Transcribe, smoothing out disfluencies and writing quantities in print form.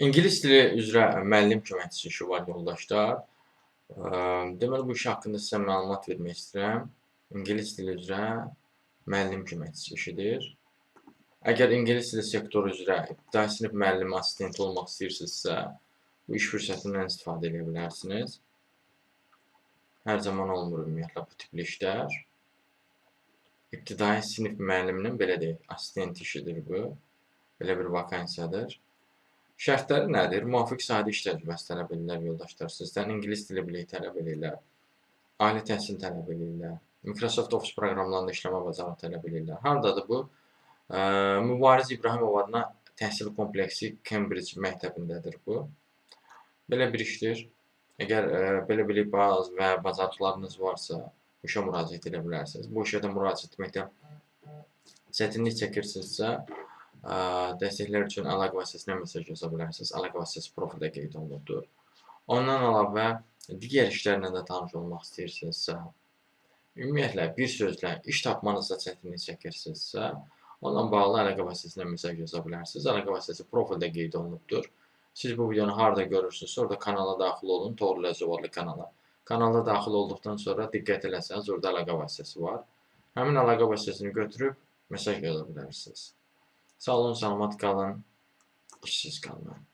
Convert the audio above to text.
İngilis dili üzrə müəllim köməkçisi işi var yoldaşlar. Deməli, bu iş haqqında sizə məlumat vermək istəyirəm. İngilis dili üzrə müəllim köməkçisi işidir. Əgər ingilis dili sektoru üzrə ibtidai sinif müəllimi assistenti olmaq istəyirsinizsə, bu iş fürsətindən istifadə edə bilərsiniz. Hər zaman olmur ümumiyyətlə bu tipli işlər. İbtidai sinif müəlliminin belə deyək, assistent işidir bu. Belə bir vakansiyadır. Şərtləri nədir? Müvafiq sahədə iş təcrübəsi tələb edirlər yoldaşlar. Sizdən ingilis dili biliyi tələb edirlər. Ali təhsil tələb edirlər. Microsoft Office proqramlarında işləmə bacarığı tələb edirlər. Hardadır bu? Mübariz İbrahimov adına təhsil kompleksi Cambridge məktəbindədir bu. Belə bir işdir. Əgər belə bir baz və bacarıqlarınız varsa, bu işə müraciət edə bilərsiniz. Bu işə də müraciət etməkdə çətinlik çəkirsinizsə, dəstəklər üçün əlaqə vasitəsinə mesaj yaza bilərsiniz. Əlaqə vasitəsi profildə qeyd olunubdur. Ondan əlavə digər işlərlə də tanış olmaq istəyirsinizsə, ümumiyyətlə bir sözlə iş tapmanızda çətinlik çəkirsinizsə, onunla bağlı əlaqə vasitəsinə mesaj yaza bilərsiniz. Əlaqə vasitəsi profildə qeyd olunubdur. Siz bu videonu harda görürsünüzsə, orada kanala daxil olun, Toğrul Ləzzov adlı kanala. Kanala daxil olduqdan sonra diqqət eləsəniz, orada əlaqə vasitəsi var. Həmin əlaqə vasitəsini götürüb mesaj yaza bilərsiniz. Sağ olun, salamat qalın, işsiz qalmayın.